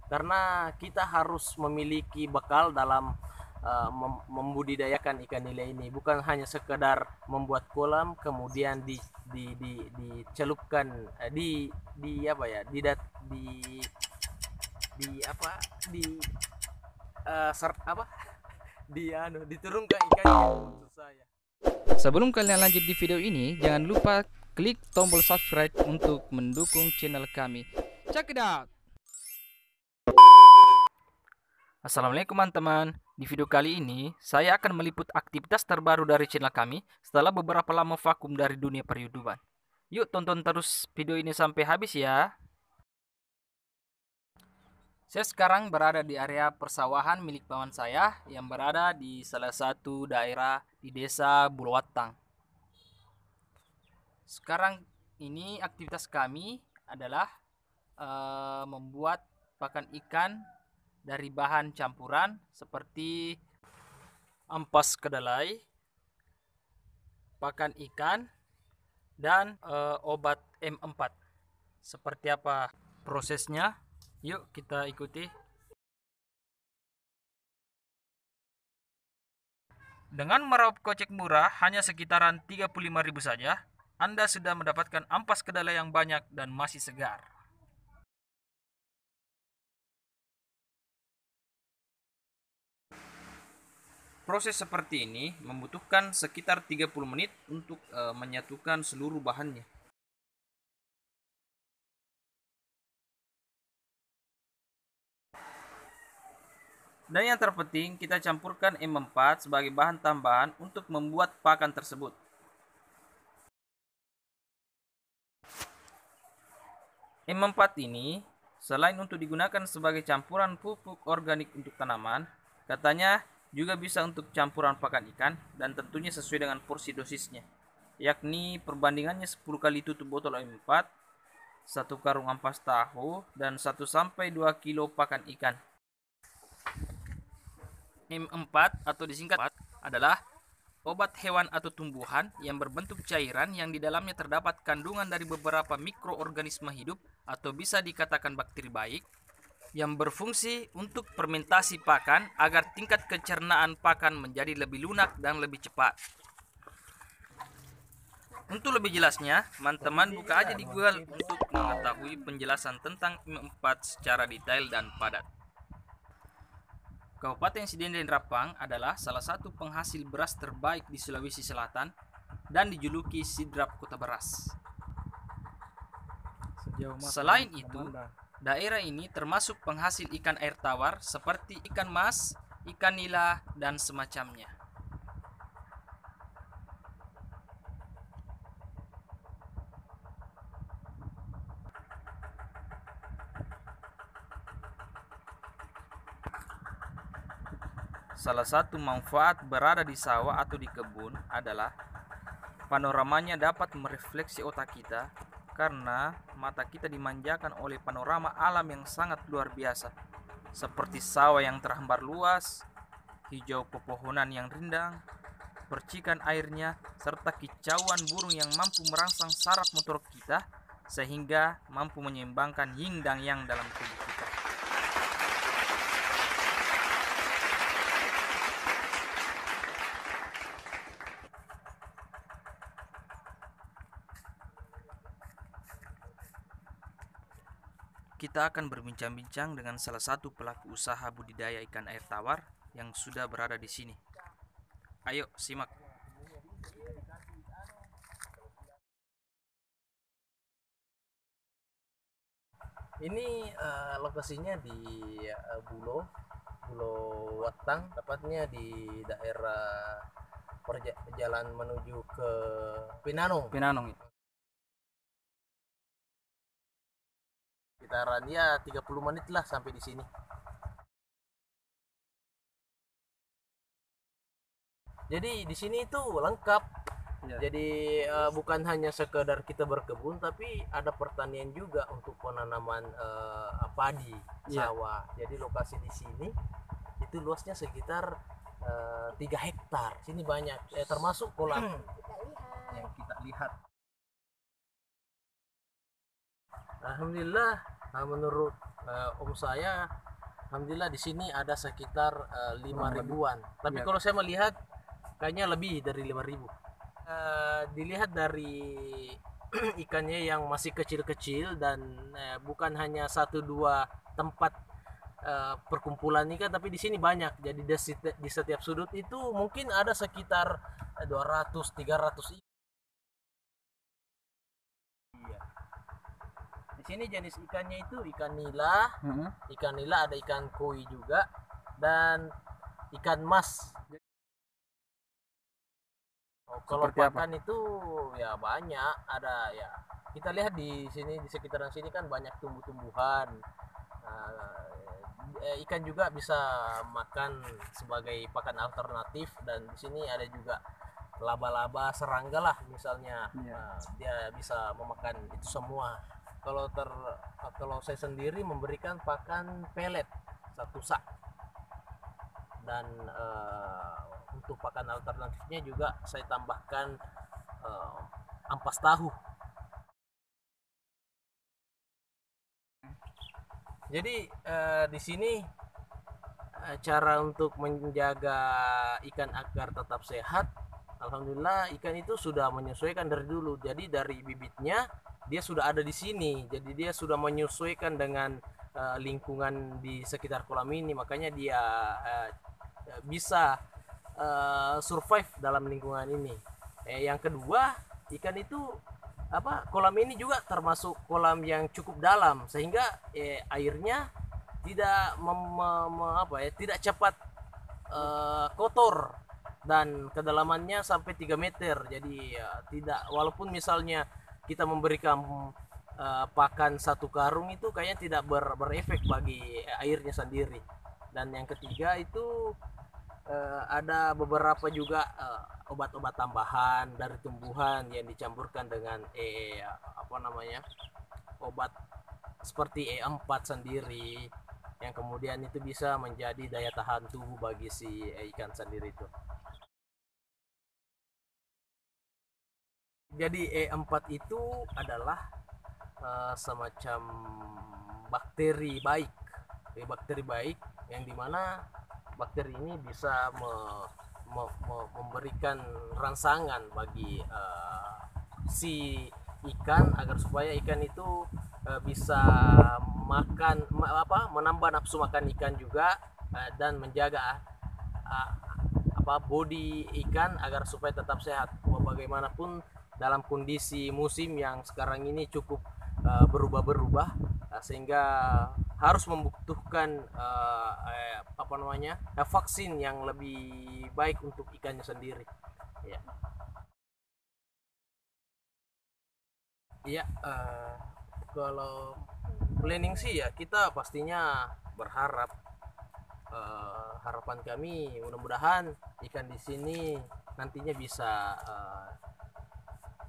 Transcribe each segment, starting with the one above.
karena kita harus memiliki bekal dalam membudidayakan ikan nila ini, bukan hanya sekedar membuat kolam kemudian dicelupkan di apa ya di apa di apa diturunkan ikannya, maksud saya. Sebelum kalian lanjut di video ini, jangan lupa klik tombol subscribe untuk mendukung channel kami. Check it out! Assalamualaikum teman-teman. Di video kali ini, saya akan meliput aktivitas terbaru dari channel kami setelah beberapa lama vakum dari dunia per-YouTuber. Yuk tonton terus video ini sampai habis ya. Saya sekarang berada di area persawahan milik paman saya yang berada di salah satu daerah di desa Bulawatang. Sekarang ini aktivitas kami adalah membuat pakan ikan dari bahan campuran seperti ampas kedelai, pakan ikan, dan obat M4. Seperti apa prosesnya? Yuk kita ikuti. Dengan meraup kocek murah hanya sekitaran 35.000 saja, Anda sudah mendapatkan ampas kedelai yang banyak dan masih segar. Proses seperti ini membutuhkan sekitar 30 menit untuk menyatukan seluruh bahannya. Dan yang terpenting, kita campurkan M4 sebagai bahan tambahan untuk membuat pakan tersebut. M4 ini selain untuk digunakan sebagai campuran pupuk organik untuk tanaman, katanya juga bisa untuk campuran pakan ikan dan tentunya sesuai dengan porsi dosisnya, yakni perbandingannya 10 kali tutup botol M4, 1 karung ampas tahu, dan 1-2 kilo pakan ikan. M4 atau disingkat adalah obat hewan atau tumbuhan yang berbentuk cairan yang di dalamnya terdapat kandungan dari beberapa mikroorganisme hidup atau bisa dikatakan bakteri baik yang berfungsi untuk fermentasi pakan agar tingkat pencernaan pakan menjadi lebih lunak dan lebih cepat. Untuk lebih jelasnya, teman-teman buka aja di Google untuk mengetahui penjelasan tentang M4 secara detail dan padat. Kabupaten Sidendeng Rapang adalah salah satu penghasil beras terbaik di Sulawesi Selatan dan dijuluki Sidrap Kota Beras. Selain itu, daerah ini termasuk penghasil ikan air tawar seperti ikan mas, ikan nila, dan semacamnya. Salah satu manfaat berada di sawah atau di kebun adalah panoramanya dapat merefleksi otak kita karena mata kita dimanjakan oleh panorama alam yang sangat luar biasa, seperti sawah yang terhambar luas, hijau pepohonan yang rindang, percikan airnya, serta kicauan burung yang mampu merangsang saraf motor kita sehingga mampu menyeimbangkan yin dan yang dalam tubuh kita. Kita akan berbincang-bincang dengan salah satu pelaku usaha budidaya ikan air tawar yang sudah berada di sini. Ayo simak. Ini lokasinya di Bulawatang, tepatnya di daerah perjalanan menuju ke Pinanong. Sekitaran ya 30 menit lah sampai di sini. Jadi di sini itu lengkap. Ya. Jadi bukan hanya sekedar kita berkebun, tapi ada pertanian juga untuk penanaman padi, sawah. Jadi lokasi di sini itu luasnya sekitar 3 hektar. Sini banyak, termasuk kolam yang kita lihat. Alhamdulillah Nah, menurut om saya, alhamdulillah di sini ada sekitar 5 ribuan. Tapi Iya. kalau saya melihat kayaknya lebih dari 5 ribu. Dilihat dari ikannya yang masih kecil-kecil dan bukan hanya satu dua tempat perkumpulan ikan, tapi di sini banyak. Jadi di setiap sudut itu mungkin ada sekitar 200-300 ikan. Iya. Di sini jenis ikannya itu ikan nila, ikan nila, ada ikan koi juga, dan ikan mas. Kalau Seperti apa? pakan itu ya banyak, ada ya. Kita lihat di sini, di sekitaran sini kan banyak tumbuh-tumbuhan. Ikan juga bisa makan sebagai pakan alternatif, dan di sini ada juga laba-laba, serangga lah misalnya. Dia bisa memakan itu semua. Kalau saya sendiri memberikan pakan pelet satu sak, dan untuk pakan alternatifnya juga saya tambahkan ampas tahu. Jadi di sini cara untuk menjaga ikan agar tetap sehat, alhamdulillah ikan itu sudah menyesuaikan dari dulu. Jadi dari bibitnya dia sudah ada di sini, jadi dia sudah menyesuaikan dengan lingkungan di sekitar kolam ini, makanya dia bisa survive dalam lingkungan ini. Yang kedua, ikan itu kolam ini juga termasuk kolam yang cukup dalam, sehingga airnya tidak tidak cepat kotor, dan kedalamannya sampai 3 meter. Jadi tidak, walaupun misalnya kita memberikan pakan satu karung itu kayaknya tidak berefek bagi airnya sendiri. Dan yang ketiga itu ada beberapa juga obat-obat tambahan dari tumbuhan yang dicampurkan dengan obat seperti E4 sendiri, yang kemudian itu bisa menjadi daya tahan tubuh bagi si ikan sendiri itu. Jadi E4 itu adalah semacam bakteri baik yang dimana bakteri ini bisa memberikan rangsangan bagi si ikan, agar supaya ikan itu bisa menambah nafsu makan ikan juga, dan menjaga body ikan agar supaya tetap sehat. Bagaimanapun dalam kondisi musim yang sekarang ini cukup berubah-berubah, sehingga harus membutuhkan vaksin yang lebih baik untuk ikannya sendiri. Ya. Iya, kalau planning sih ya kita pastinya berharap, harapan kami mudah-mudahan ikan di sini nantinya bisa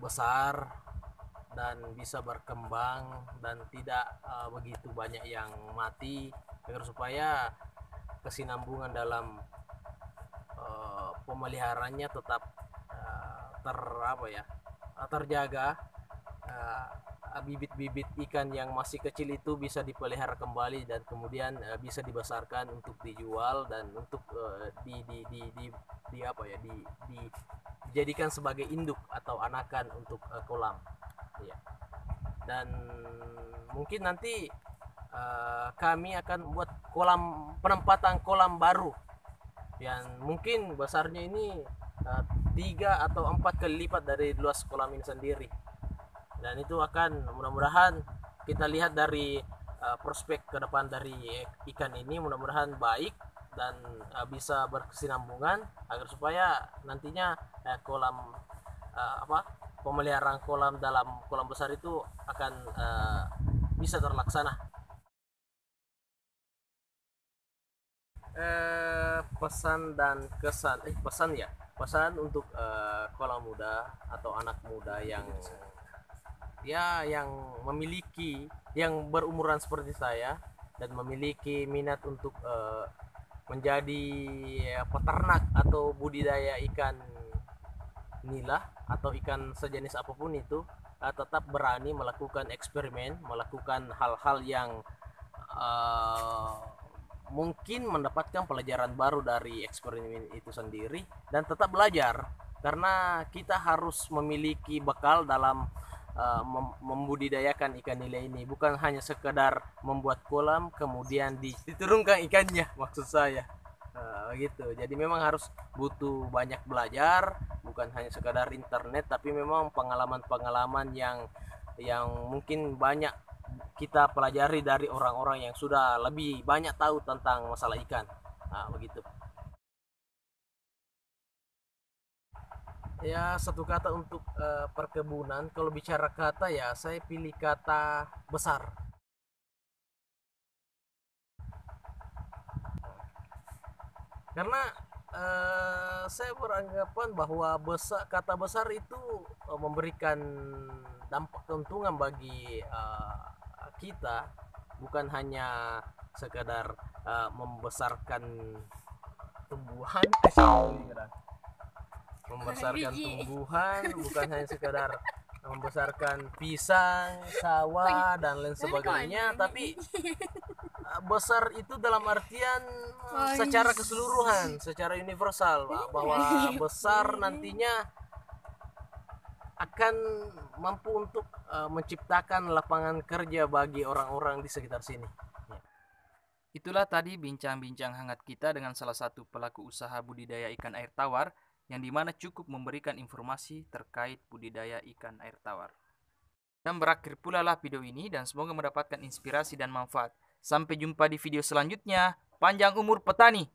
besar dan bisa berkembang, dan tidak begitu banyak yang mati, agar supaya kesinambungan dalam pemeliharannya tetap terjaga. Bibit-bibit ikan yang masih kecil itu bisa dipelihara kembali, dan kemudian bisa dibesarkan untuk dijual, dan untuk dijadikan sebagai induk atau anakan untuk kolam. Ya. Dan mungkin nanti kami akan buat penempatan kolam baru yang mungkin besarnya ini 3 atau 4 kali lipat dari luas kolam ini sendiri. Dan itu akan, mudah-mudahan kita lihat dari prospek ke depan dari ikan ini, mudah-mudahan baik dan bisa berkesinambungan, agar supaya nantinya kolam pemeliharaan kolam dalam kolam besar itu akan bisa terlaksana. Pesan dan kesan pesan untuk kolam muda atau anak muda yang yang berumuran seperti saya dan memiliki minat untuk menjadi peternak atau budidaya ikan nila atau ikan sejenis apapun itu. tetap berani melakukan eksperimen, melakukan hal-hal yang mungkin mendapatkan pelajaran baru dari eksperimen itu sendiri, dan tetap belajar, karena kita harus memiliki bekal dalam membudidayakan ikan nila ini, bukan hanya sekedar membuat kolam kemudian diturunkan ikannya, maksud saya begitu. Jadi memang harus butuh banyak belajar, bukan hanya sekedar internet, tapi memang pengalaman-pengalaman yang mungkin banyak kita pelajari dari orang-orang yang sudah lebih banyak tahu tentang masalah ikan. Begitu. Ya, satu kata untuk perkebunan. Kalau bicara kata, ya saya pilih kata besar. Karena saya beranggapan bahwa kata besar itu memberikan dampak keuntungan bagi kita, bukan hanya sekadar membesarkan tumbuhan, bukan hanya sekadar membesarkan pisang, sawah dan lain sebagainya, tapi besar itu dalam artian secara keseluruhan, secara universal, bahwa besar nantinya akan mampu untuk menciptakan lapangan kerja bagi orang-orang di sekitar sini. Itulah tadi bincang-bincang hangat kita dengan salah satu pelaku usaha budidaya ikan air tawar, yang dimana cukup memberikan informasi terkait budidaya ikan air tawar. Dan berakhir pula lah video ini, dan semoga mendapatkan inspirasi dan manfaat. Sampai jumpa di video selanjutnya. Panjang umur petani!